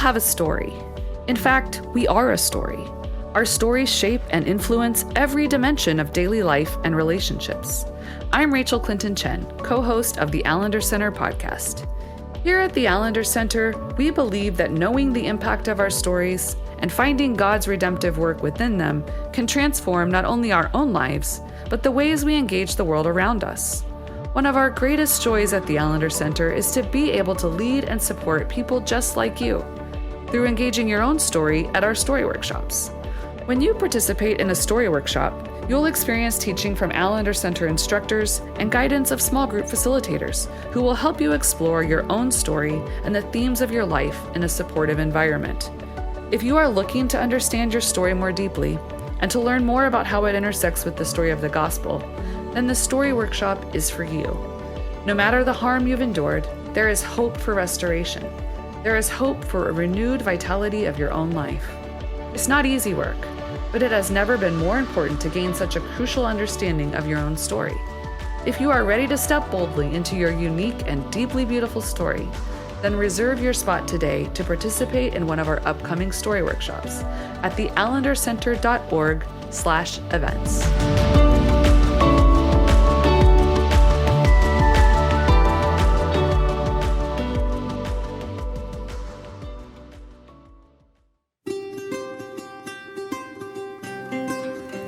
have a story. In fact, we are a story. Our stories shape and influence every dimension of daily life and relationships. I'm Rachael Clinton Chen, co-host of the Allender Center podcast. Here at the Allender Center, we believe that knowing the impact of our stories and finding God's redemptive work within them can transform not only our own lives, but the ways we engage the world around us. One of our greatest joys at the Allender Center is to be able to lead and support people just like you through engaging your own story at our story workshops. When you participate in a story workshop, you'll experience teaching from Allender Center instructors and guidance of small group facilitators who will help you explore your own story and the themes of your life in a supportive environment. If you are looking to understand your story more deeply and to learn more about how it intersects with the story of the gospel, then the story workshop is for you. No matter the harm you've endured, there is hope for restoration. There is hope for a renewed vitality of your own life. It's not easy work, but it has never been more important to gain such a crucial understanding of your own story. If you are ready to step boldly into your unique and deeply beautiful story, then reserve your spot today to participate in one of our upcoming story workshops at theallendercenter.org/events.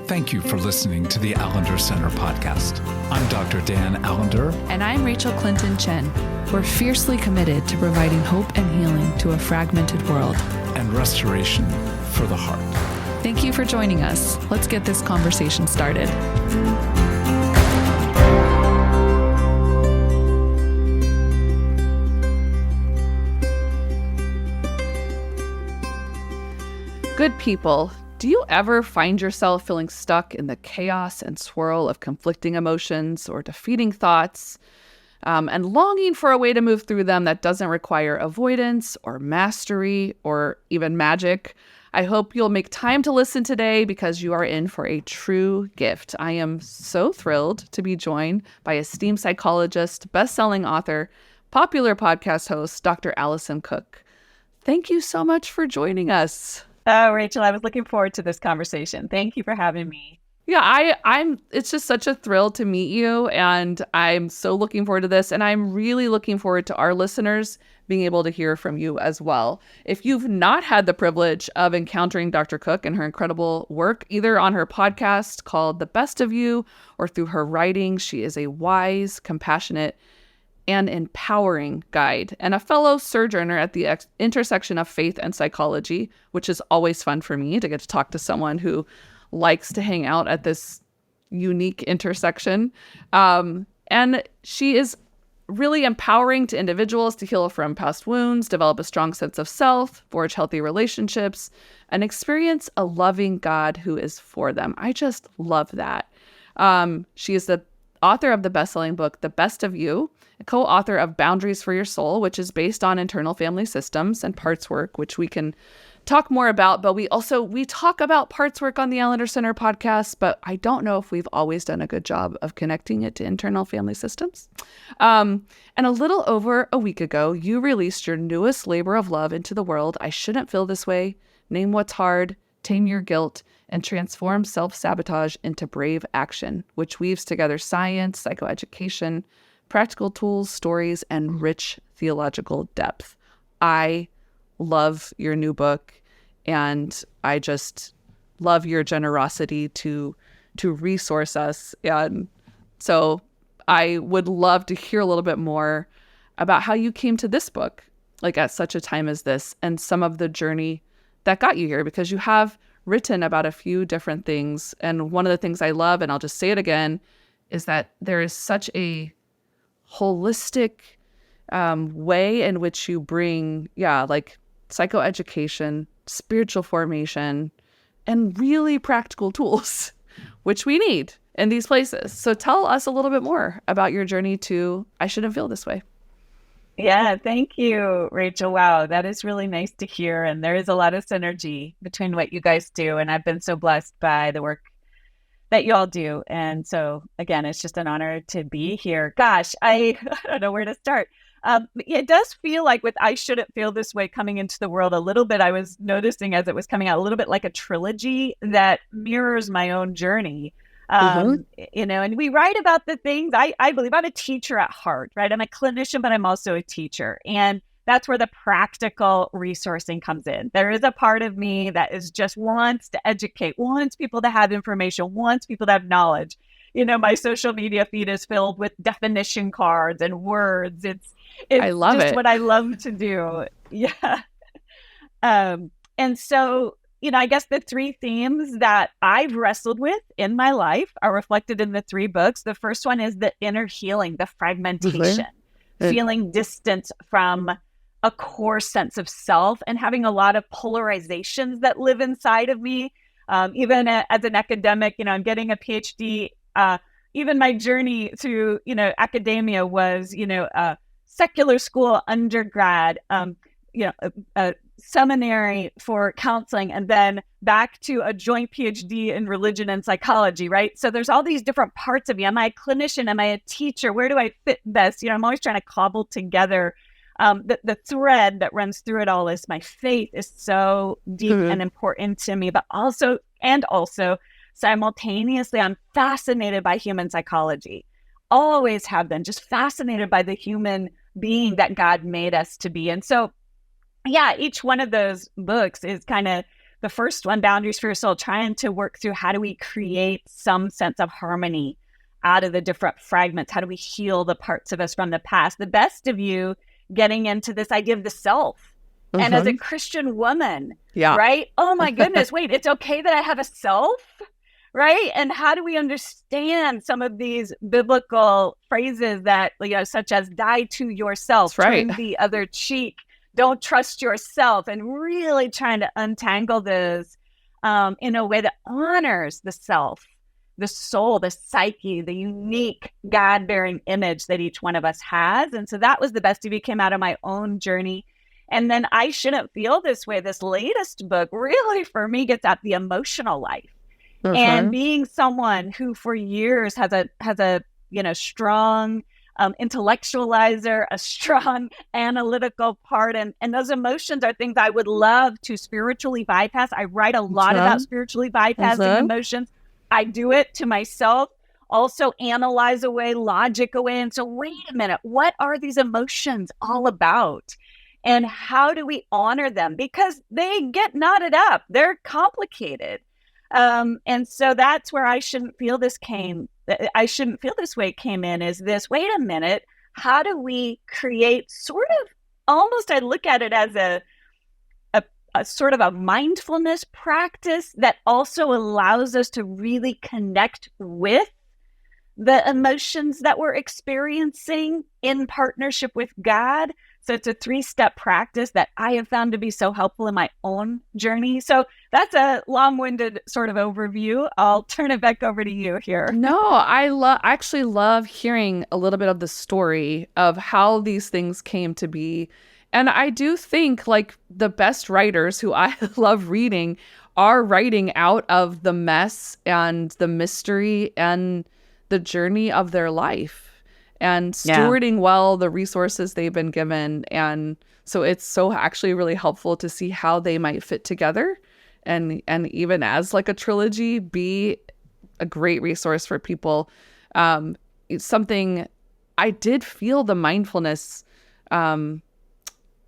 Thank you for listening to the Allender Center podcast. I'm Dr. Dan Allender. And I'm Rachael Clinton Chen. We're fiercely committed to providing hope and healing to a fragmented world. And restoration for the heart. Thank you for joining us. Let's get this conversation started. Good people. Do you ever find yourself feeling stuck in the chaos and swirl of conflicting emotions or defeating thoughts, and longing for a way to move through them that doesn't require avoidance or mastery or even magic? I hope you'll make time to listen today because you are in for a true gift. I am so thrilled to be joined by esteemed psychologist, best-selling author, popular podcast host, Dr. Alison Cook. Thank you so much for joining us. Oh, Rachael, I was looking forward to this conversation. Thank you for having me. Yeah, it's just such a thrill to meet you, and I'm so looking forward to this, and I'm really looking forward to our listeners being able to hear from you as well. If you've not had the privilege of encountering Dr. Cook and her incredible work, either on her podcast called The Best of You or through her writing, she is a wise, compassionate, and empowering guide, and a fellow sojourner at the intersection of faith and psychology, which is always fun for me to get to talk to someone who likes to hang out at this unique intersection. And she is really empowering to individuals to heal from past wounds, develop a strong sense of self, forge healthy relationships, and experience a loving God who is for them. I just love that. She is the author of the best-selling book, The Best of You, a co-author of Boundaries for Your Soul, which is based on internal family systems and parts work, which we can talk more about. But we talk about parts work on the Allender Center podcast, but I don't know if we've always done a good job of connecting it to internal family systems. And a little over a week ago, you released your newest labor of love into the world, I Shouldn't Feel This Way, Name What's Hard, Tame Your Guilt, and Transform Self-Sabotage into Brave Action, which weaves together science, psychoeducation, practical tools, stories, and rich theological depth. I love your new book, and I just love your generosity to resource us. And so I would love to hear a little bit more about how you came to this book, like at such a time as this, and some of the journey that got you here, because you have written about a few different things. And one of the things I love, and I'll just say it again, is that there is such a holistic way in which you bring, like psychoeducation, spiritual formation, and really practical tools, which we need in these places. So tell us a little bit more about your journey to I Shouldn't Feel This Way. Yeah, thank you, Rachael. Wow, that is really nice to hear. And there is a lot of synergy between what you guys do. And I've been so blessed by the work that you all do. And so, again, it's just an honor to be here. Gosh, I don't know where to start. It does feel like with I Shouldn't Feel This Way coming into the world a little bit, I was noticing as it was coming out a little bit like a trilogy that mirrors my own journey. Mm-hmm. And we write about the things I believe. I'm a teacher at heart, right? I'm a clinician, but I'm also a teacher. And that's where the practical resourcing comes in. There is a part of me that is just wants to educate, wants people to have information, wants people to have knowledge. My social media feed is filled with definition cards and words. I It's love just it. what I love to do. Yeah. And so, I guess the three themes that I've wrestled with in my life are reflected in the three books. The first one is the inner healing, the fragmentation, feeling distant from a core sense of self and having a lot of polarizations that live inside of me. Even as an academic, I'm getting a PhD. Even my journey through, academia was, secular school undergrad, a seminary for counseling, and then back to a joint PhD in religion and psychology, right? So there's all these different parts of me. Am I a clinician? Am I a teacher? Where do I fit best? I'm always trying to cobble together the thread that runs through it all is my faith is so deep and important to me, but also simultaneously, I'm fascinated by human psychology. Always have been, just fascinated by the human being that God made us to be. And so, yeah, each one of those books is kind of the first one, Boundaries for Your Soul, trying to work through how do we create some sense of harmony out of the different fragments? How do we heal the parts of us from the past? The best of you getting into this idea of the self. And as a Christian woman, right? Oh my goodness, wait, it's okay that I have a self, right? And how do we understand some of these biblical phrases that, such as die to yourself, turn the other cheek, don't trust yourself, and really trying to untangle those in a way that honors the self, the soul, the psyche, the unique God-bearing image that each one of us has. And so that was the best of you, came out of my own journey. And then I Shouldn't Feel This Way, this latest book, really for me gets at the emotional life. And being someone who for years has a strong intellectualizer, a strong analytical part. And those emotions are things I would love to spiritually bypass. I write a lot about spiritually bypassing emotions. I do it to myself, also analyze away, logic away. And so, wait a minute, what are these emotions all about? And how do we honor them? Because they get knotted up. They're complicated. And so that's where I Shouldn't Feel This Way came in, is this, wait a minute, how do we create sort of, almost I look at it as a sort of a mindfulness practice that also allows us to really connect with the emotions that we're experiencing in partnership with God. So it's a 3-step practice that I have found to be so helpful in my own journey. So that's a long-winded sort of overview. I'll turn it back over to you here. No, I actually love hearing a little bit of the story of how these things came to be. And I do think like the best writers who I love reading are writing out of the mess and the mystery and the journey of their life and stewarding well the resources they've been given. And so it's so actually really helpful to see how they might fit together and even as like a trilogy be a great resource for people. It's something I did feel the mindfulness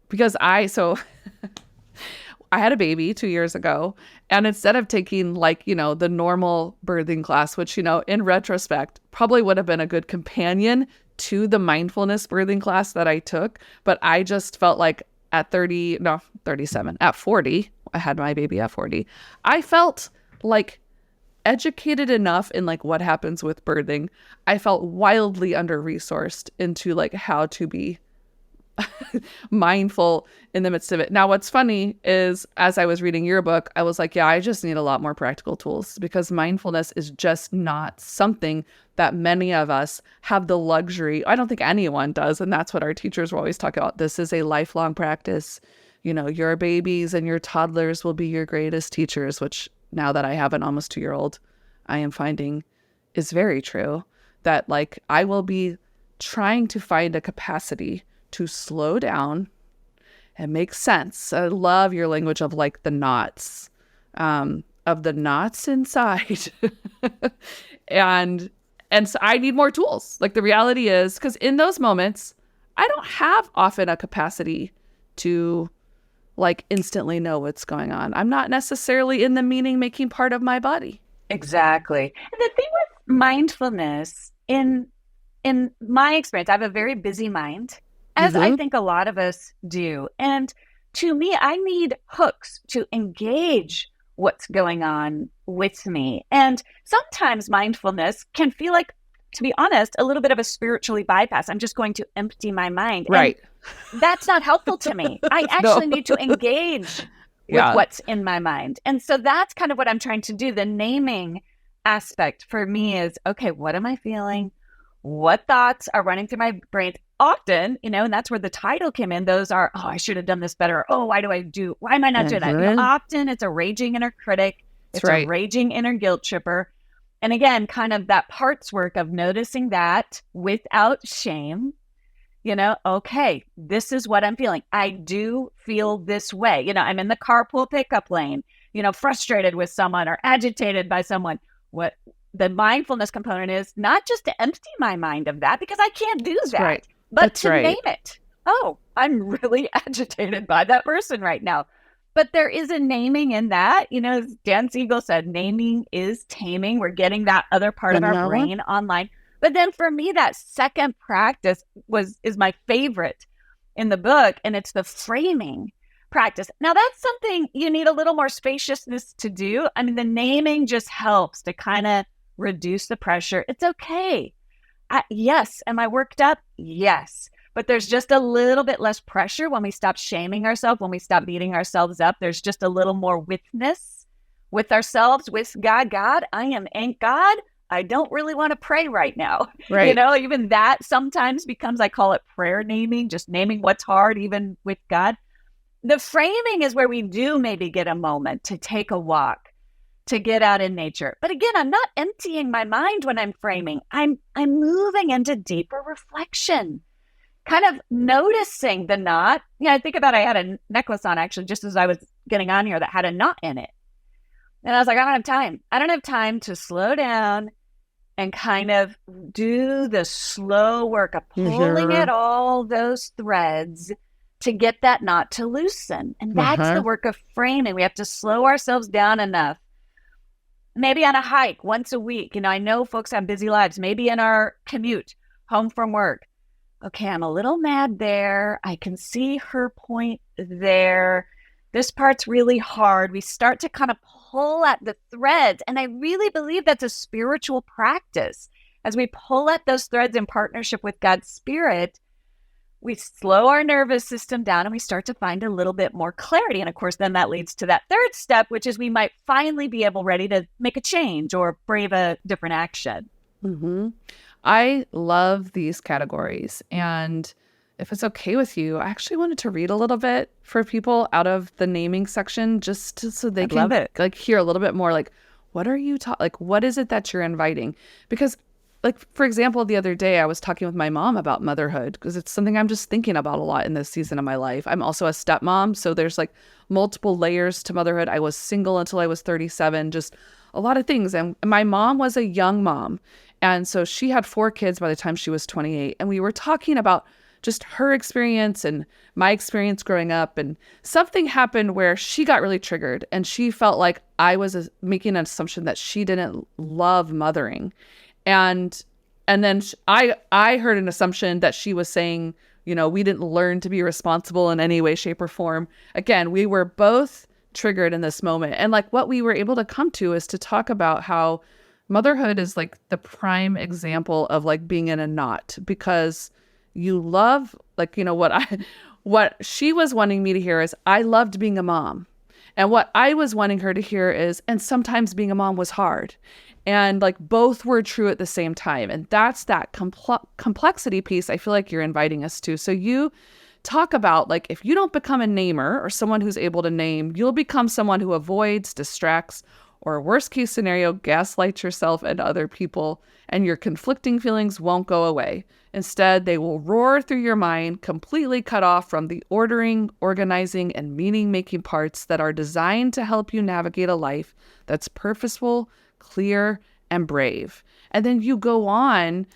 because I had a baby 2 years ago, and instead of taking like, the normal birthing class, which, in retrospect probably would have been a good companion to the mindfulness birthing class that I took. But I just felt like at 40, I had my baby at 40. I felt like educated enough in like what happens with birthing. I felt wildly under-resourced into like how to be mindful in the midst of it. Now, what's funny is as I was reading your book, I was like, yeah, I just need a lot more practical tools because mindfulness is just not something that many of us have the luxury. I don't think anyone does. And that's what our teachers will always talk about. This is a lifelong practice. Your babies and your toddlers will be your greatest teachers, which now that I have an almost 2-year-old, I am finding is very true. That like I will be trying to find a capacity to slow down and make sense. I love your language of like the knots, of the knots inside. And so I need more tools. Like the reality is, because in those moments, I don't have often a capacity to like instantly know what's going on. I'm not necessarily in the meaning making part of my body. Exactly. And the thing with mindfulness, in my experience, I have a very busy mind, as I think a lot of us do. And to me, I need hooks to engage what's going on with me. And sometimes mindfulness can feel like, to be honest, a little bit of a spiritually bypass. I'm just going to empty my mind. Right. And that's not helpful to me. I actually need to engage with what's in my mind. And so that's kind of what I'm trying to do. The naming aspect for me is, okay, what am I feeling? What thoughts are running through my brain? Often, and that's where the title came in. Those are, oh, I should have done this better. Oh, why am I not doing that? Often it's a raging inner critic. It's a raging inner guilt tripper. And again, kind of that parts work of noticing that without shame, okay, this is what I'm feeling. I do feel this way. I'm in the carpool pickup lane, frustrated with someone or agitated by someone. What the mindfulness component is not just to empty my mind of that, because I can't do that, but to name it. Oh, I'm really agitated by that person right now. But there is a naming in that. As Dan Siegel said, naming is taming. We're getting that other part of our brain online. But then for me, that second practice is my favorite in the book, and it's the framing practice. Now, that's something you need a little more spaciousness to do. I mean, the naming just helps to kind of reduce the pressure. It's okay. Yes. Am I worked up? Yes. But there's just a little bit less pressure when we stop shaming ourselves, when we stop beating ourselves up. There's just a little more witness with ourselves, with God. God, ain't God. I don't really want to pray right now. Right. Even that sometimes becomes, I call it prayer naming, just naming what's hard, even with God. The framing is where we do maybe get a moment to take a walk, to get out in nature. But again, I'm not emptying my mind when I'm framing. I'm moving into deeper reflection, kind of noticing the knot. I think about, I had a necklace on actually just as I was getting on here that had a knot in it. And I was like, I don't have time. I don't have time to slow down and kind of do the slow work of pulling at all those threads to get that knot to loosen. And that's the work of framing. We have to slow ourselves down enough. Maybe on a hike once a week. I know folks have busy lives. Maybe in our commute home from work. Okay, I'm a little mad there. I can see her point there. This part's really hard. We start to kind of pull at the threads. And I really believe that's a spiritual practice. As we pull at those threads in partnership with God's Spirit, we slow our nervous system down and we start to find a little bit more clarity. And of course, then that leads to that third step, which is we might finally be ready to make a change or brave a different action. Mm-hmm. I love these categories. And if it's okay with you, I actually wanted to read a little bit for people out of the naming section, just so they can like hear a little bit more, like, what are you like, what is it that you're inviting? Because like, for example, the other day I was talking with my mom about motherhood, because it's something I'm just thinking about a lot in this season of my life. I'm also a stepmom, so there's like multiple layers to motherhood. I was single until I was 37, just a lot of things. And my mom was a young mom. And so she had 4 kids by the time she was 28. And we were talking about just her experience and my experience growing up. And something happened where she got really triggered and she felt like I was making an assumption that she didn't love mothering. And then I heard an assumption that she was saying, we didn't learn to be responsible in any way, shape, or form. Again, we were both triggered in this moment. And like what we were able to come to is to talk about how motherhood is like the prime example of like being in a knot, because you love, like, what she was wanting me to hear is I loved being a mom. And what I was wanting her to hear is, and sometimes being a mom was hard. And like both were true at the same time. And that's that complexity piece I feel like you're inviting us to. So you talk about, like, if you don't become a namer or someone who's able to name, you'll become someone who avoids, distracts, or worst case scenario, gaslight yourself and other people, and your conflicting feelings won't go away. Instead, they will roar through your mind, completely cut off from the ordering, organizing, and meaning-making parts that are designed to help you navigate a life that's purposeful, clear, and brave. And then you go on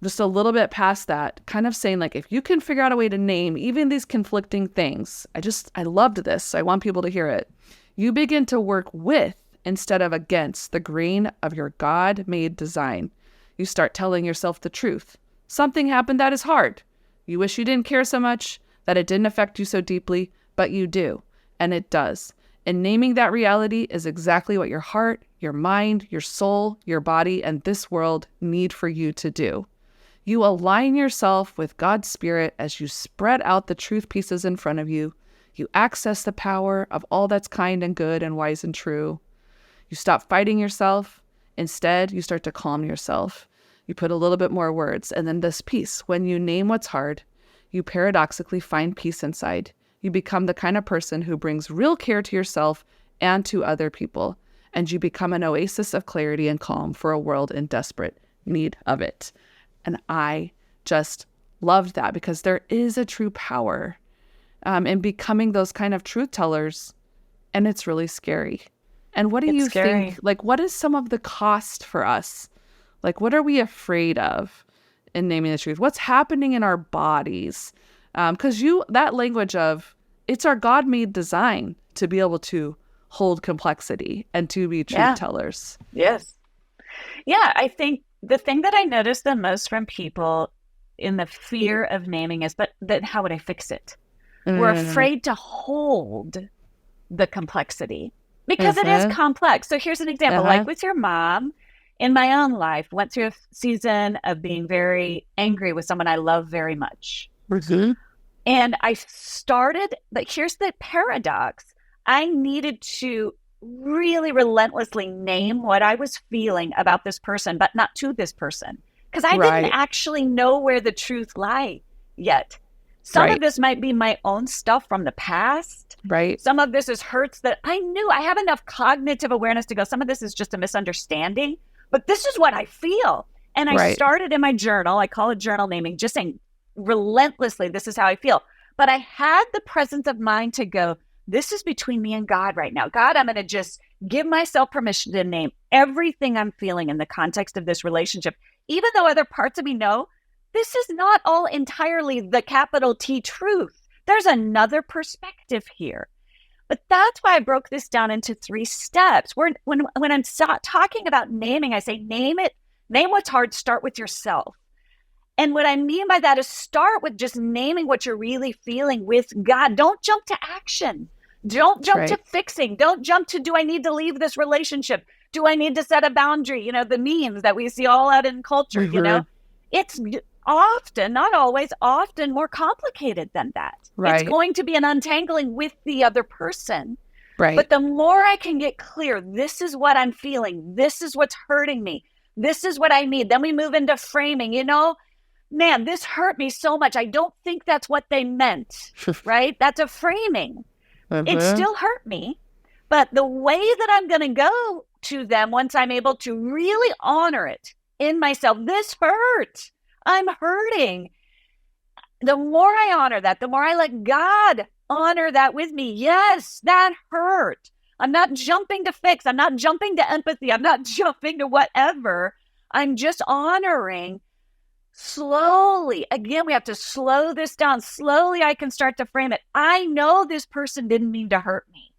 just a little bit past that, kind of saying, like, if you can figure out a way to name even these conflicting things, I loved this. So I want people to hear it. You begin to work with instead of against the grain of your God-made design. You start telling yourself the truth. Something happened that is hard. You wish you didn't care so much, that it didn't affect you so deeply, but you do, and it does. And naming that reality is exactly what your heart, your mind, your soul, your body, and this world need for you to do. You align yourself with God's Spirit as you spread out the truth pieces in front of you. You access the power of all that's kind and good and wise and true. You stop fighting yourself. Instead, you start to calm yourself. You put a little bit more words. And then this peace, when you name what's hard, you paradoxically find peace inside. You become the kind of person who brings real care to yourself and to other people. And you become an oasis of clarity and calm for a world in desperate need of it. And I just loved that, because there is a true power in becoming those kind of truth tellers. And it's really scary. And what do you think? Like, what is some of the cost for us? Like, what are we afraid of in naming the truth? What's happening in our bodies? Because that language of, it's our God-made design to be able to hold complexity and to be truth tellers. Yes. Yeah, I think the thing that I notice the most from people in the fear of naming is that how would I fix it? We're afraid to hold the complexity because it is complex. So here's an example, like with your mom. In my own life, went through a season of being very angry with someone I love very much. And I started, but here's the paradox. I needed to really relentlessly name what I was feeling about this person, but not to this person, because I didn't actually know where the truth lay yet. Some of this might be my own stuff from the past. Some of this is hurts that I knew. I have enough cognitive awareness to go, some of this is just a misunderstanding, but this is what I feel. And I started in my journal, I call it journal naming, just saying relentlessly, this is how I feel. But I had the presence of mind to go, this is between me and God right now. God, I'm going to just give myself permission to name everything I'm feeling in the context of this relationship, even though other parts of me know this is not all entirely the capital T truth. There's another perspective here. But that's why I broke this down into 3 steps. When I'm talking about naming, I say, name it, name what's hard, start with yourself. And what I mean by that is start with just naming what you're really feeling with God. Don't jump to action. Don't jump to fixing. Don't jump to, do I need to leave this relationship? Do I need to set a boundary? You know, the memes that we see all out in culture, you know, it's often, not always, often more complicated than that. It's going to be an untangling with the other person. But the more I can get clear, this is what I'm feeling. This is what's hurting me. This is what I need. Then we move into framing, you know, man, this hurt me so much. I don't think that's what they meant, right? That's a framing. It still hurt me. But the way that I'm going to go to them once I'm able to really honor it in myself, this hurt. I'm hurting. The more I honor that, the more I let God honor that with me. Yes, that hurt. I'm not jumping to fix. I'm not jumping to empathy. I'm not jumping to whatever. I'm just honoring slowly. Again, we have to slow this down. Slowly, I can start to frame it. I know this person didn't mean to hurt me.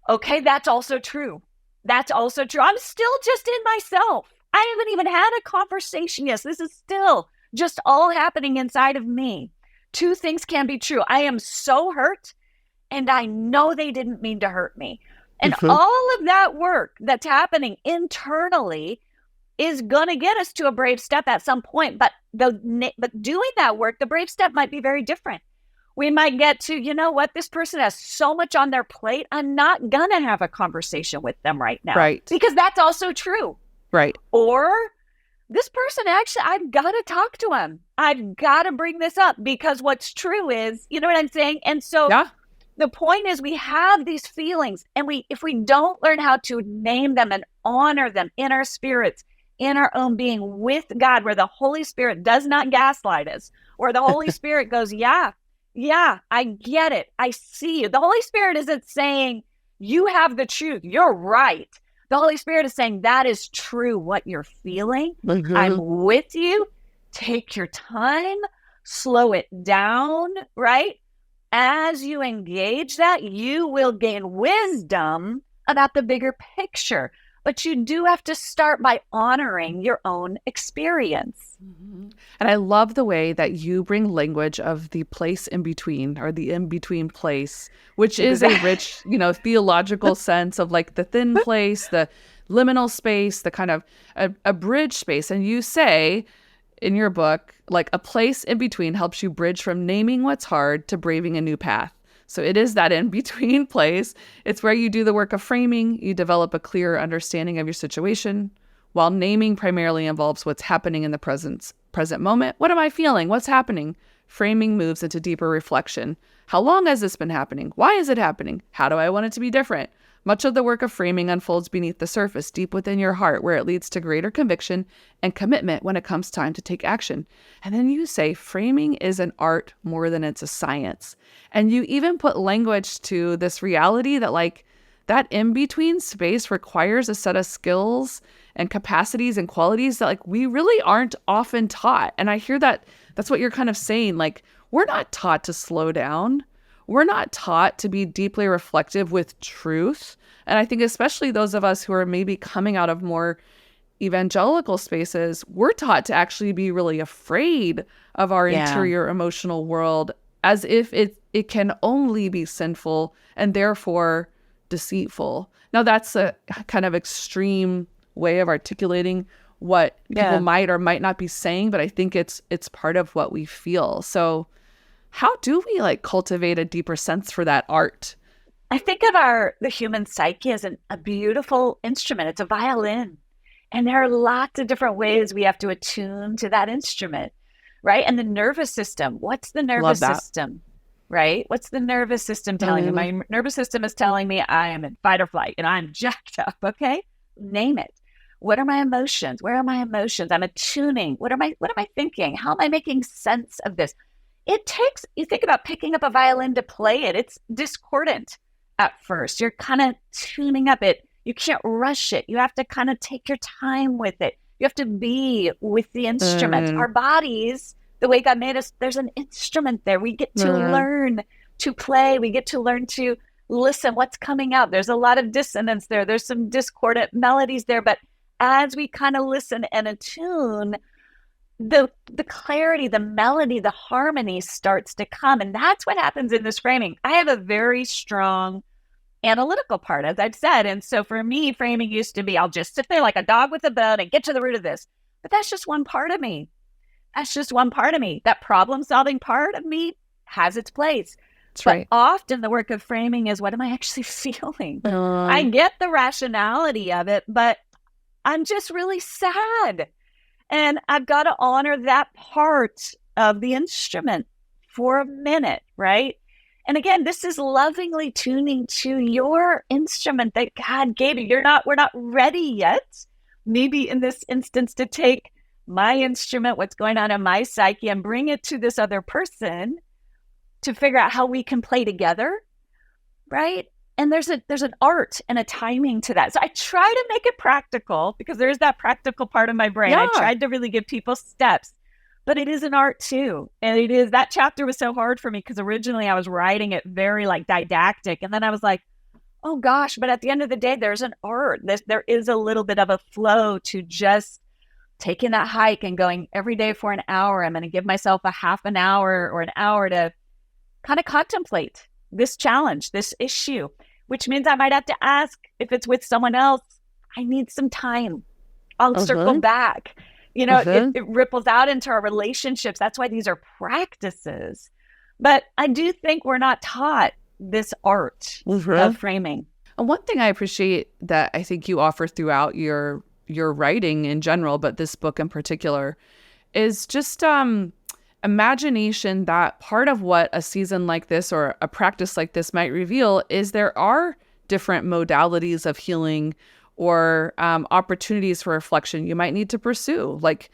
Okay, that's also true. That's also true. I'm still just in myself. I haven't even had a conversation yet. This is still just all happening inside of me. 2 things can be true. I am so hurt, and I know they didn't mean to hurt me. And all of that work that's happening internally is going to get us to a brave step at some point. But doing that work, the brave step might be very different. We might get to, you know what, this person has so much on their plate. I'm not going to have a conversation with them right now. Because that's also true. Or this person, actually, I've got to talk to him. I've got to bring this up, because what's true is, you know what I'm saying? And so The point is we have these feelings, and if we don't learn how to name them and honor them in our spirits, in our own being with God, where the Holy Spirit does not gaslight us, where the Holy Spirit goes, yeah, I get it. I see you. The Holy Spirit isn't saying you have the truth. You're right. The Holy Spirit is saying that is true, what you're feeling. I'm with you. Take your time, slow it down, right? As you engage that, you will gain wisdom about the bigger picture. But you do have to start by honoring your own experience. And I love the way that you bring language of the place in between, or the in-between place, which is a rich, theological sense of like the thin place, the liminal space, the kind of a bridge space. And you say in your book, like a place in between helps you bridge from naming what's hard to braving a new path. So it is that in-between place. It's where you do the work of framing, you develop a clearer understanding of your situation, while naming primarily involves what's happening in the present moment. What am I feeling? What's happening? Framing moves into deeper reflection. How long has this been happening? Why is it happening? How do I want it to be different? Much of the work of framing unfolds beneath the surface, deep within your heart, where it leads to greater conviction and commitment when it comes time to take action. And then you say framing is an art more than it's a science. And you even put language to this reality that like that in-between space requires a set of skills and capacities and qualities that like we really aren't often taught. And I hear that that's what you're kind of saying. Like, we're not taught to slow down. We're not taught to be deeply reflective with truth. And I think especially those of us who are maybe coming out of more evangelical spaces, we're taught to actually be really afraid of our interior emotional world, as if it can only be sinful and therefore deceitful. Now, that's a kind of extreme way of articulating what people might or might not be saying, but I think it's part of what we feel. So how do we like cultivate a deeper sense for that art? I think of the human psyche as a beautiful instrument. It's a violin. And there are lots of different ways we have to attune to that instrument, right? And the nervous system, what's the nervous system, right? What's the nervous system telling me? My nervous system is telling me I am in fight or flight and I'm jacked up, okay? Name it. What are my emotions? Where are my emotions? I'm attuning. What am I thinking? How am I making sense of this? You think about picking up a violin to play it. It's discordant at first. You're kind of tuning up it. You can't rush it. You have to kind of take your time with it. You have to be with the instrument. Our bodies, the way God made us, there's an instrument there. We get to learn to play. We get to learn to listen what's coming out. There's a lot of dissonance there. There's some discordant melodies there. But as we kind of listen and attune, the clarity, the melody, the harmony starts to come. And that's what happens in this framing. I have a very strong analytical part, as I've said. And so for me, framing used to be, I'll just sit there like a dog with a bone and get to the root of this. But that's just one part of me. That's just one part of me. That problem-solving part of me has its place. That's right. But often the work of framing is, what am I actually feeling? I get the rationality of it, but I'm just really sad. And I've got to honor that part of the instrument for a minute, right? And again, this is lovingly tuning to your instrument that God gave you. We're not ready yet, maybe in this instance, to take my instrument, what's going on in my psyche, and bring it to this other person to figure out how we can play together, right? And there's an art and a timing to that. So I try to make it practical, because there's that practical part of my brain. I tried to really give people steps, but it is an art too. And that chapter was so hard for me because originally I was writing it very like didactic. And then I was like, oh gosh, but at the end of the day, there's an art. There is a little bit of a flow to just taking that hike and going every day for an hour. I'm going to give myself a half an hour or an hour to kind of contemplate this challenge, this issue, which means I might have to ask, if it's with someone else, I need some time. I'll circle back. It ripples out into our relationships. That's why these are practices. But I do think we're not taught this art of framing. And one thing I appreciate that I think you offer throughout your writing in general, but this book in particular, is just a imagination that part of what a season like this or a practice like this might reveal is there are different modalities of healing or opportunities for reflection you might need to pursue. Like,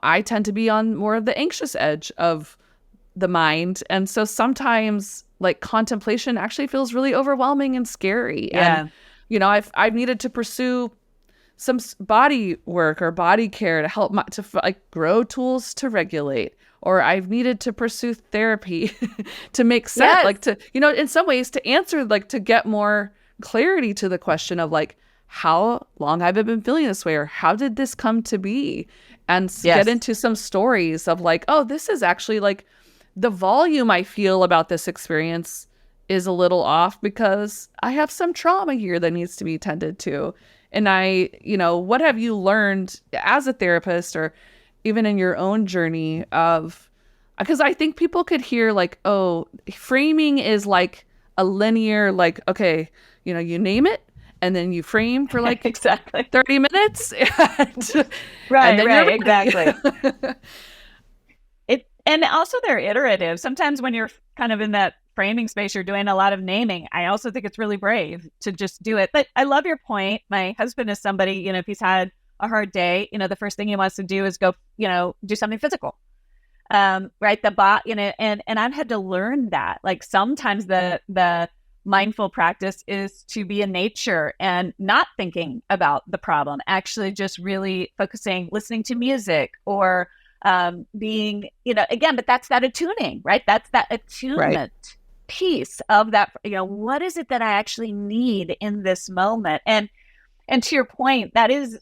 I tend to be on more of the anxious edge of the mind. And so sometimes like contemplation actually feels really overwhelming and scary. Yeah. And, I've needed to pursue some body work or body care to help grow tools to regulate, or I've needed to pursue therapy to make sense, Yes. in some ways to answer, to get more clarity to the question of how long have I been feeling this way, or how did this come to be? And get into some stories of oh, this is actually the volume I feel about this experience is a little off because I have some trauma here that needs to be tended to. And what have you learned as a therapist or even in your own journey because I think people could hear oh, framing is a linear, okay, you name it and then you frame for exactly 30 minutes. Right, and exactly. And also they're iterative. Sometimes when you're kind of in that framing space, you're doing a lot of naming. I also think it's really brave to just do it. But I love your point. My husband is somebody, if he's had a hard day, the first thing he wants to do is go, do something physical. Right. And I've had to learn that. Sometimes the mindful practice is to be in nature and not thinking about the problem, actually just really focusing, listening to music or being, again, but that's that attuning, right? That's that attunement piece of that, what is it that I actually need in this moment? And to your point, that is,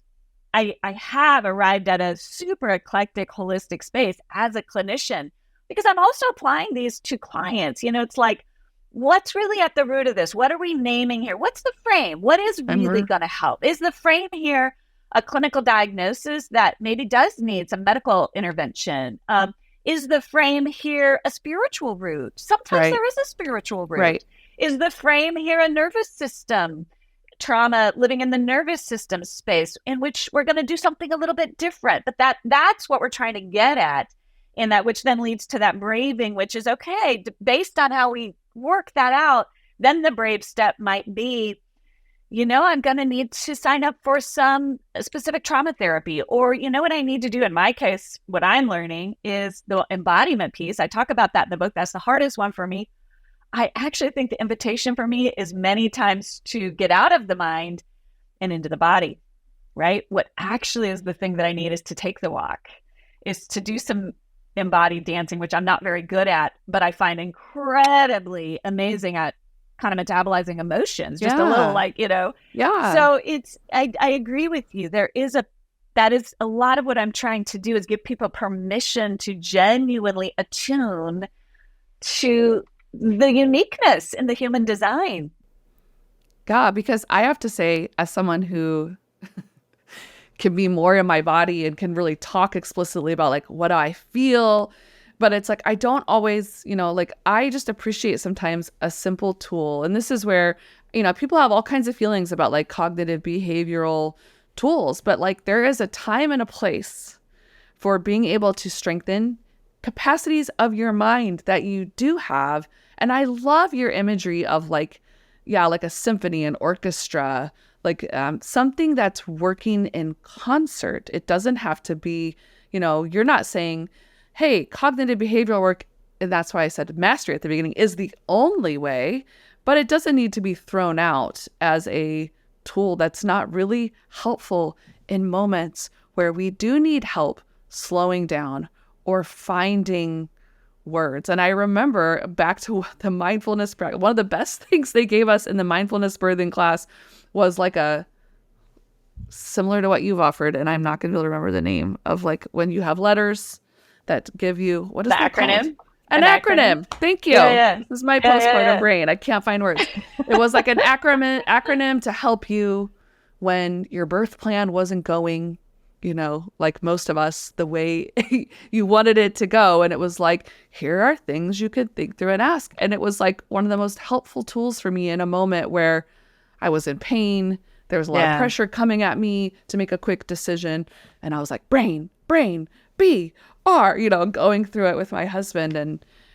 I have arrived at a super eclectic, holistic space as a clinician, because I'm also applying these to clients. It's what's really at the root of this? What are we naming here? What's the frame? What is really going to help? Is the frame here a clinical diagnosis that maybe does need some medical intervention? Is the frame here a spiritual root? Sometimes there is a spiritual root. Right. Is the frame here a nervous system trauma, living in the nervous system space in which we're going to do something a little bit different? But that's what we're trying to get at in that, which then leads to that braving, which is okay. Based on how we work that out, then the brave step might be, I'm going to need to sign up for some specific trauma therapy, or, what I need to do in my case, what I'm learning is the embodiment piece. I talk about that in the book. That's the hardest one for me. I actually think the invitation for me is many times to get out of the mind and into the body, right? What actually is the thing that I need is to take the walk, is to do some embodied dancing, which I'm not very good at, but I find incredibly amazing at kind of metabolizing emotions, just a little Yeah. So I agree with you. That is a lot of what I'm trying to do, is give people permission to genuinely attune to the uniqueness in the human design. Yeah, because I have to say, as someone who can be more in my body and can really talk explicitly about what do I feel, but it's I don't always, I just appreciate sometimes a simple tool. And this is where, people have all kinds of feelings about cognitive behavioral tools, but there is a time and a place for being able to strengthen capacities of your mind that you do have. And I love your imagery of a symphony, an orchestra, something that's working in concert. It doesn't have to be, you're not saying, hey, cognitive behavioral work, and that's why I said mastery at the beginning, is the only way, but it doesn't need to be thrown out as a tool that's not really helpful in moments where we do need help slowing down or finding words. And I remember back to the mindfulness practice, one of the best things they gave us in the mindfulness birthing class was a similar to what you've offered, and I'm not going to be able to remember the name of when you have letters that give you, what is the that acronym? called? An acronym. Thank you. Yeah. This is my postpartum brain. I can't find words. It was an acronym to help you when your birth plan wasn't going, like most of us, the way you wanted it to go. And it was here are things you could think through and ask. And it was one of the most helpful tools for me in a moment where I was in pain. There was a lot of pressure coming at me to make a quick decision. And I was brain, B, R, going through it with my husband.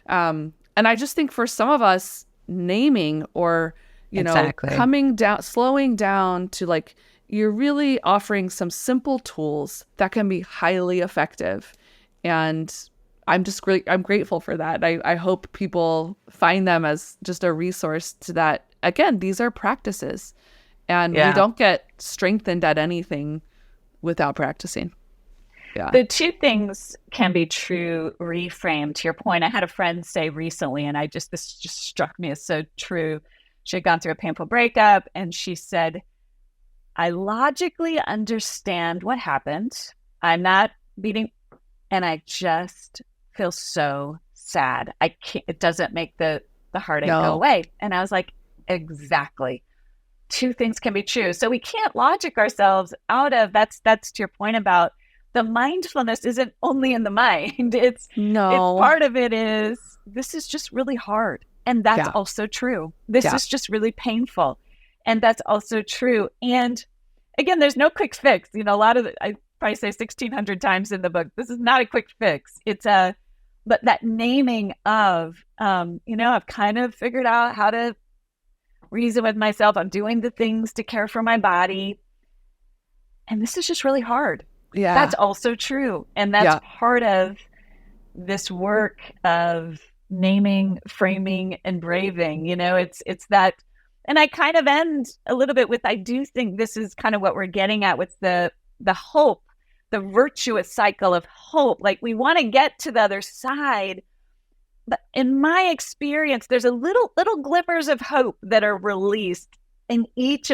And I just think for some of us, naming or, Exactly. coming down, slowing down to like, you're really offering some simple tools that can be highly effective. And I'm grateful for that. I hope people find them as just a resource to that. Again, these are practices, and we don't get strengthened at anything without practicing. Yeah. The two things can be true reframed. To your point, I had a friend say recently, and this just struck me as so true. She had gone through a painful breakup, and she said, I logically understand what happened. I'm not beating, and I just feel so sad. I can't, it doesn't make the heartache go away. And I was like, exactly. Two things can be true. So we can't logic ourselves out of that's to your point about the mindfulness isn't only in the mind. It's part of it is this is just really hard. And that's also true. This is just really painful. And that's also true. And again, there's no quick fix. A lot of I probably say 1,600 times in the book, this is not a quick fix. But that naming of, I've kind of figured out how to reason with myself. I'm doing the things to care for my body. And this is just really hard. Yeah. That's also true. And that's part of this work of naming, framing, and braving. It's that. And I kind of end a little bit with, I do think this is kind of what we're getting at with the hope, the virtuous cycle of hope. Like we want to get to the other side. But in my experience, there's a little glimmers of hope that are released in each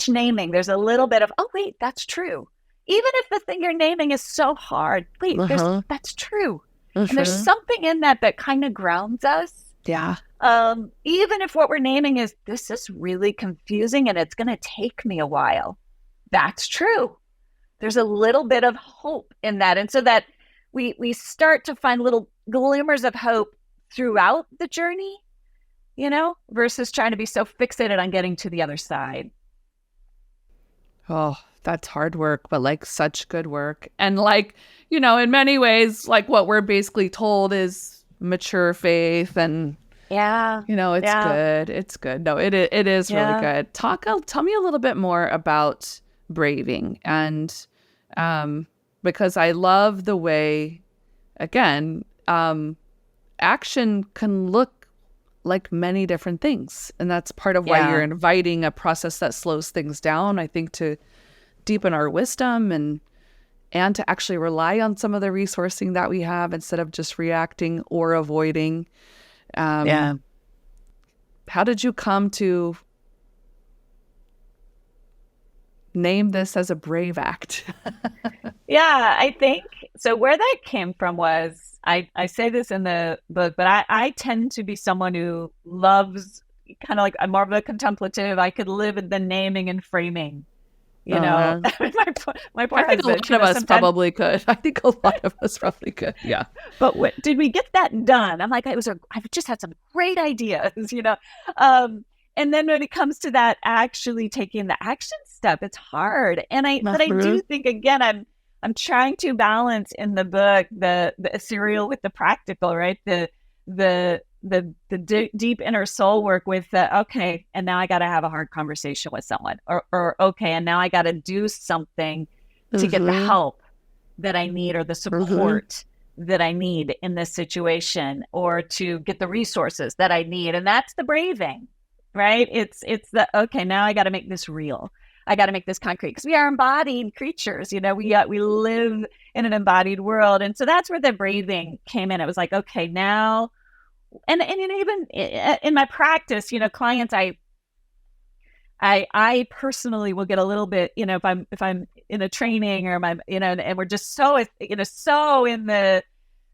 naming. There's a little bit of, oh, wait, that's true. Even if the thing you're naming is so hard, wait, that's true. And there's something in that kind of grounds us. Yeah. Even if what we're naming is, this is really confusing and it's going to take me a while. That's true. There's a little bit of hope in that. And so that we start to find little glimmers of hope throughout the journey, versus trying to be so fixated on getting to the other side. Oh, that's hard work, but like such good work. And like, in many ways, like what we're basically told is mature faith and it's good. It's good. No, it is really good. Tell me a little bit more about braving. And because I love the way, again, action can look like many different things. And that's part of why you're inviting a process that slows things down, I think, to deepen our wisdom and to actually rely on some of the resourcing that we have instead of just reacting or avoiding. How did you come to name this as a brave act? I think so. Where that came from was, I say this in the book, but I tend to be someone who loves kind of like, I'm more of a contemplative. I could live in the naming and framing. My poor I think husband, a lot of us probably could. I think a lot of us probably could. Yeah. But did we get that done? I'm like, I've just had some great ideas, and then when it comes to that actually taking the action step, it's hard. But I do think, again, I'm trying to balance in the book the ethereal with the practical, right? The deep inner soul work with okay, and now I got to have a hard conversation with someone, or okay, and now I got to do something to get the help that I need or the support that I need in this situation, or to get the resources that I need. And that's the braving, right? It's the, okay, now I got to make this real. I got to make this concrete, because we are embodied creatures. We live in an embodied world. And so that's where the braving came in. It was like, okay, now, and even in my practice, clients, I personally will get a little bit, if I'm in a training or and we're just so in the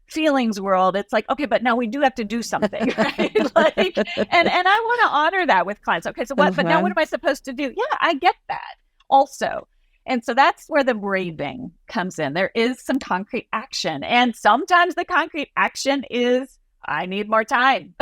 feelings world, it's like, okay, but now we do have to do something, right? Like, and I want to honor that with clients. Okay, so what? But now what am I supposed to do? Yeah, I get that also. And so that's where the braving comes in. There is some concrete action, and sometimes the concrete action is I need more time,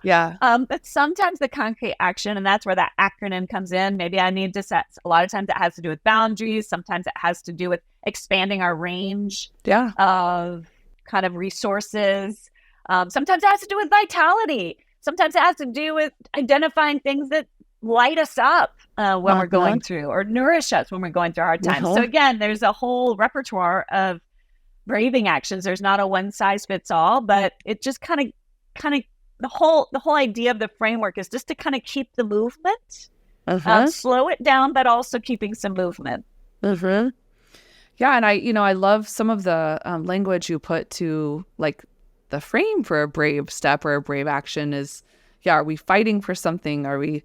Yeah. But sometimes the concrete action, and that's where that acronym comes in. Maybe I need to set, a lot of times it has to do with boundaries. Sometimes it has to do with expanding our range Yeah. of kind of resources. Sometimes it has to do with vitality. Sometimes it has to do with identifying things that light us up when we're going through, or nourish us when we're going through hard times. So again, there's a whole repertoire of braving actions. There's not a one size fits all, but it just kind of the whole idea of the framework is just to kind of keep the movement, slow it down, but also keeping some movement. Yeah, and I love some of the language you put to like the frame for a brave step or a brave action is, are we fighting for something? Are we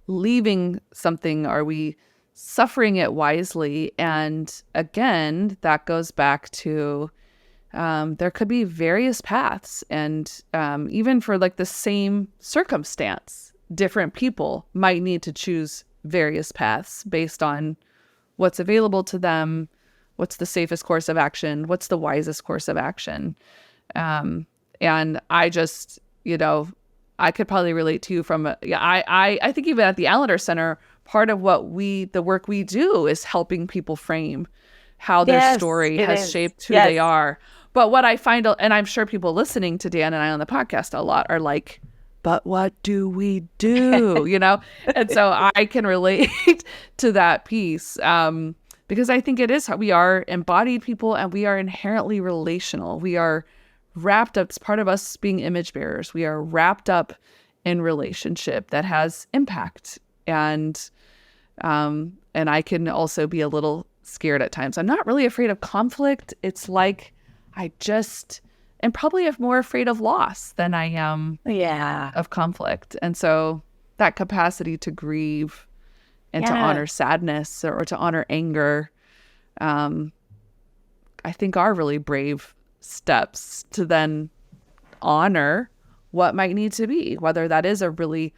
leaving something? Are we suffering it wisely? And again, that goes back to there could be various paths, and even for like the same circumstance, different people might need to choose various paths based on what's available to them, what's the safest course of action, what's the wisest course of action. And I just, I could probably relate to you from, I think even at the Allender Center, part of the work we do is helping people frame how their story has shaped who they are. But what I find, and I'm sure people listening to Dan and I on the podcast a lot are like, but what do we do? And so I can relate to that piece because I think it is how we are embodied people, and we are inherently relational. We are wrapped up. It's part of us being image bearers. We are wrapped up in relationship that has impact. And I can also be a little scared at times. I'm not really afraid of conflict. It's like I just am probably more afraid of loss than I am of conflict. And so that capacity to grieve and to honor sadness or to honor anger, I think are really brave steps to then honor what might need to be, whether that is a really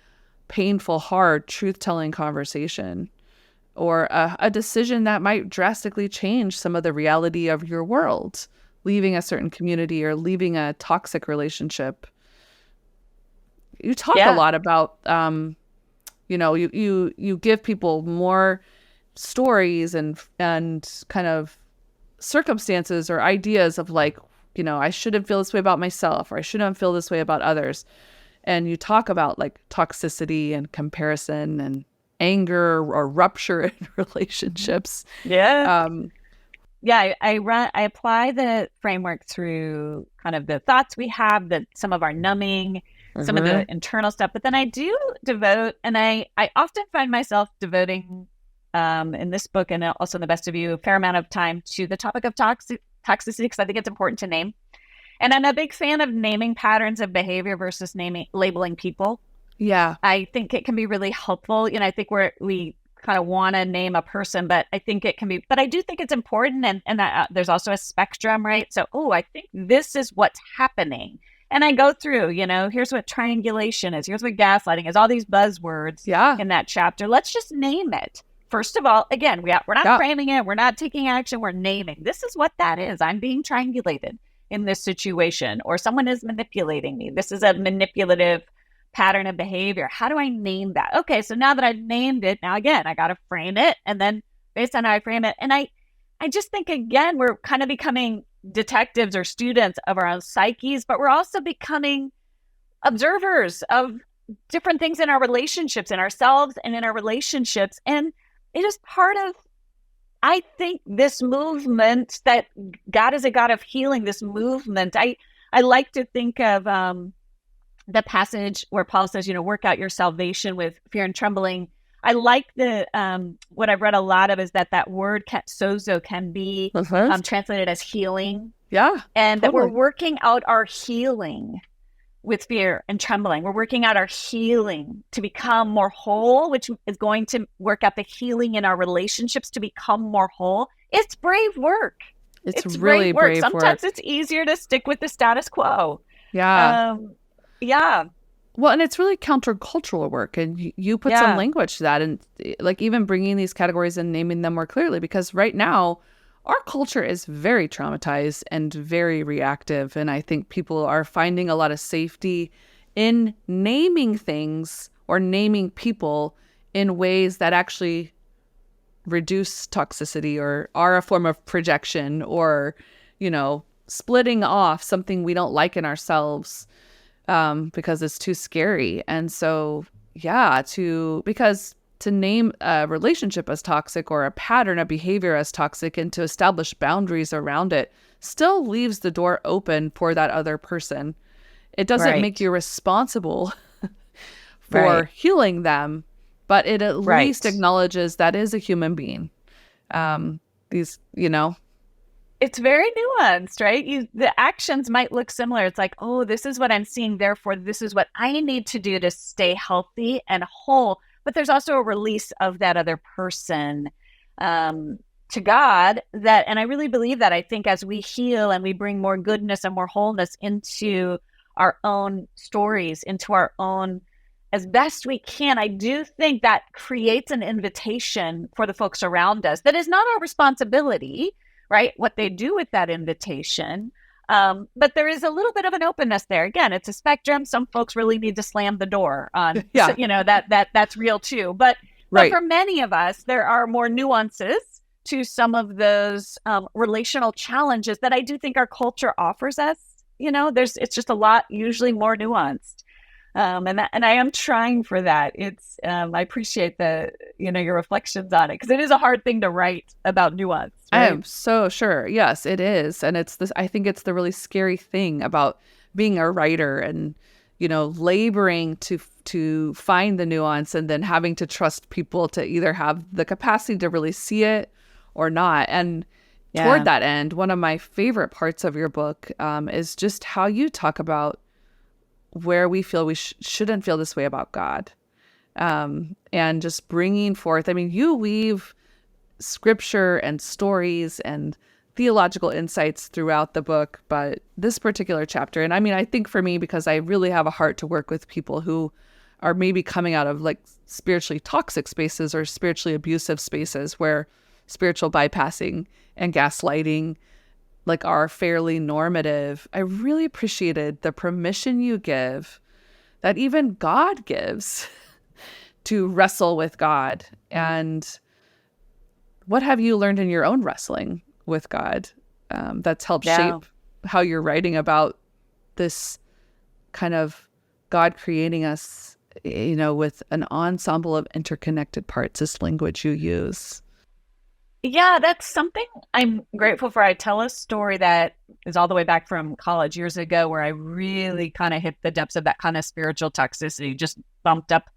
painful, hard, truth-telling conversation or a decision that might drastically change some of the reality of your world, leaving a certain community or leaving a toxic relationship. You talk a lot about, you give people more stories and kind of circumstances or ideas of like, I shouldn't feel this way about myself, or I shouldn't feel this way about others. And you talk about like toxicity and comparison and anger or rupture in relationships. I apply the framework through kind of the thoughts we have, some of our numbing, some of the internal stuff. But then I do devote, and I often find myself devoting in this book and also in The Best of You, a fair amount of time to the topic of toxicity, because I think it's important to name. And I'm a big fan of naming patterns of behavior versus labeling people. Yeah. I think it can be really helpful. I think we kind of want to name a person, but I think it can be, but I do think it's important. And there's also a spectrum, right? So, I think this is what's happening. And I go through, here's what triangulation is. Here's what gaslighting is, all these buzzwords in that chapter. Let's just name it. First of all, again, we're not framing it. We're not taking action. We're naming. This is what that is. I'm being triangulated in this situation, or someone is manipulating me. This is a manipulative pattern of behavior. How do I name that? Okay, so now that I've named it, now again, I got to frame it. And then based on how I frame it, and I just think, again, we're kind of becoming detectives or students of our own psyches, but we're also becoming observers of different things in our relationships, in ourselves and in our relationships. And it is part of, I think, this movement that God is a God of healing, this movement. I like to think of the passage where Paul says, work out your salvation with fear and trembling. I like what I've read a lot of is that word sozo can be translated as healing. Yeah. And that we're working out our healing with fear and trembling. We're working out our healing to become more whole, which is going to work out the healing in our relationships to become more whole. It's brave work. It's really brave work. Sometimes it's easier to stick with the status quo. Yeah. Yeah. Well, and it's really countercultural work. And you put some language to that, and like even bringing these categories and naming them more clearly, because right now our culture is very traumatized and very reactive. And I think people are finding a lot of safety in naming things or naming people in ways that actually reduce toxicity or are a form of projection or, splitting off something we don't like in ourselves because it's too scary. And so, because to name a relationship as toxic or a pattern of behavior as toxic and to establish boundaries around it still leaves the door open for that other person. It doesn't make you responsible for healing them, but it at least acknowledges that is a human being. It's very nuanced, right? The actions might look similar. It's like, oh, this is what I'm seeing. Therefore, this is what I need to do to stay healthy and whole. But there's also a release of that other person to God and I really believe that. I think as we heal and we bring more goodness and more wholeness into our own stories, into our own, as best we can, I do think that creates an invitation for the folks around us that is not our responsibility, right? What they do with that invitation. But there is a little bit of an openness there. Again, it's a spectrum. Some folks really need to slam the door on, that's real too. But for many of us, there are more nuances to some of those relational challenges that I do think our culture offers us. It's just a lot, usually more nuanced. And I am trying for that. It's I appreciate your reflections on it because it is a hard thing to write about nuance. Right? I am so sure. Yes, it is. And I think it's the really scary thing about being a writer and, laboring to find the nuance and then having to trust people to either have the capacity to really see it or not. And toward that end, one of my favorite parts of your book is just how you talk about where we feel we shouldn't feel this way about God. And just bringing forth, you weave scripture and stories and theological insights throughout the book, but this particular chapter, and I think for me, because I really have a heart to work with people who are maybe coming out of like spiritually toxic spaces or spiritually abusive spaces where spiritual bypassing and gaslighting are fairly normative. I really appreciated the permission you give that even God gives to wrestle with God. And what have you learned in your own wrestling with God that's helped shape how you're writing about this kind of God creating us, with an ensemble of interconnected parts, this language you use? Yeah, that's something I'm grateful for. I tell a story that is all the way back from college years ago where I really kind of hit the depths of that kind of spiritual toxicity, just bumped up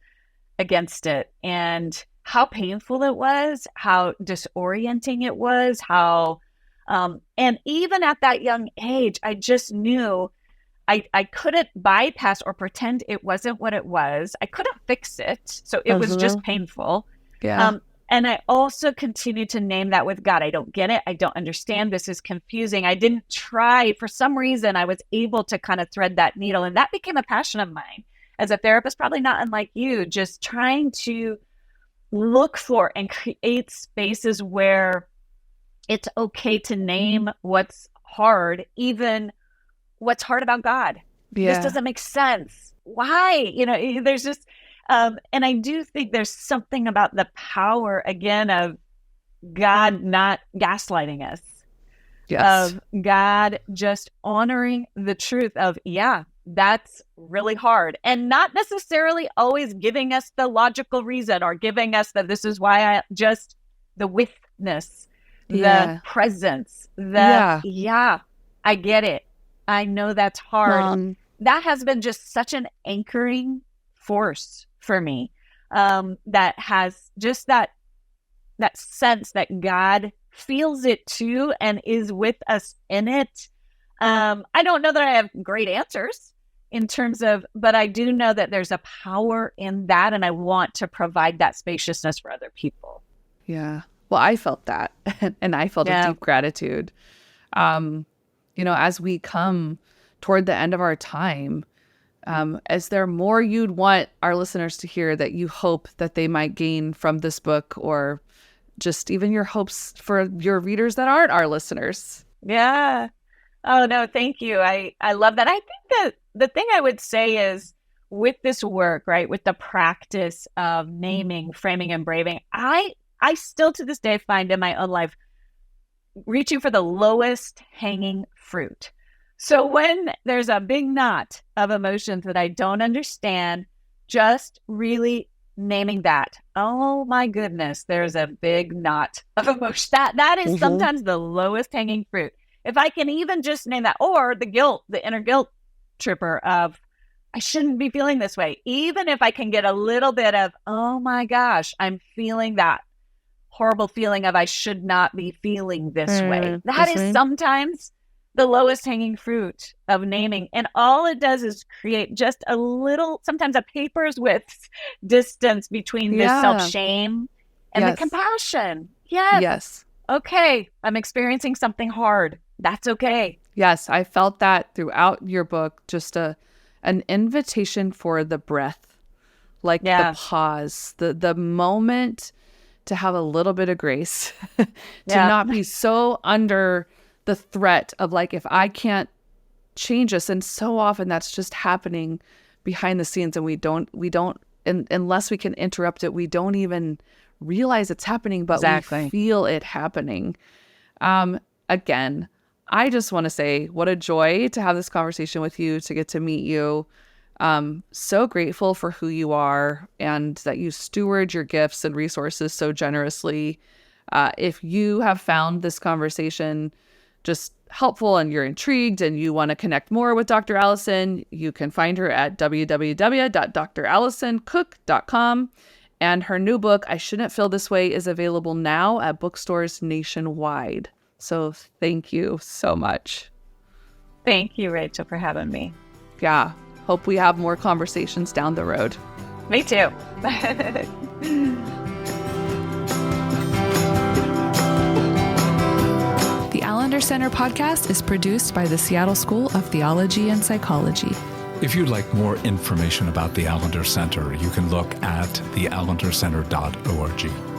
against it. And how painful it was, how disorienting it was, and even at that young age, I just knew I couldn't bypass or pretend it wasn't what it was. I couldn't fix it. So it was just painful. Yeah. And I also continued to name that with God. I don't get it. I don't understand. This is confusing. I didn't try. For some reason, I was able to kind of thread that needle. And that became a passion of mine as a therapist, probably not unlike you, just trying to look for and create spaces where it's okay to name what's hard, even what's hard about God. Yeah. This doesn't make sense. Why? There's just... and I do think there's something about the power, again, of God not gaslighting us. Yes. Of God just honoring the truth of, that's really hard. And not necessarily always giving us the logical reason or giving us that this is why the witness, the presence, I get it. I know that's hard. That has been just such an anchoring force for me, that has just that sense that God feels it too and is with us in it. I don't know that I have great answers in terms of, but I do know that there's a power in that, and I want to provide that spaciousness for other people. Yeah. Well, I felt that, and I felt a deep gratitude. As we come toward the end of our time, is there more you'd want our listeners to hear that you hope that they might gain from this book or just even your hopes for your readers that aren't our listeners. Yeah. Oh, no, thank you. I love that. I think that the thing I would say is with this work, right, with the practice of naming, framing, and braving, I still to this day find in my own life reaching for the lowest hanging fruit. So when there's a big knot of emotions that I don't understand, just really naming that. Oh my goodness, there's a big knot of emotion. That is sometimes the lowest hanging fruit. If I can even just name that, or the guilt, the inner guilt tripper of, I shouldn't be feeling this way. Even if I can get a little bit of, oh my gosh, I'm feeling that horrible feeling of I should not be feeling this way. That is sometimes the lowest hanging fruit of naming. And all it does is create just a little, sometimes a paper's width distance between this self-shame and the compassion. Yes. Okay, I'm experiencing something hard. That's okay. Yes, I felt that throughout your book, just an invitation for the breath, like the pause, the moment to have a little bit of grace, to not be so under the threat of like, if I can't change this. And so often that's just happening behind the scenes, and we don't, unless we can interrupt it, we don't even realize it's happening, but we feel it happening. Again, I just want to say what a joy to have this conversation with you, to get to meet you. So grateful for who you are and that you steward your gifts and resources so generously. If you have found this conversation just helpful and you're intrigued and you want to connect more with Dr. Alison, you can find her at www.dralisoncook.com. And her new book, I Shouldn't Feel This Way, is available now at bookstores nationwide. So thank you so much. Thank you, Rachel, for having me. Yeah. Hope we have more conversations down the road. Me too. The Allender Center podcast is produced by the Seattle School of Theology and Psychology. If you'd like more information about the Allender Center, you can look at theallendercenter.org.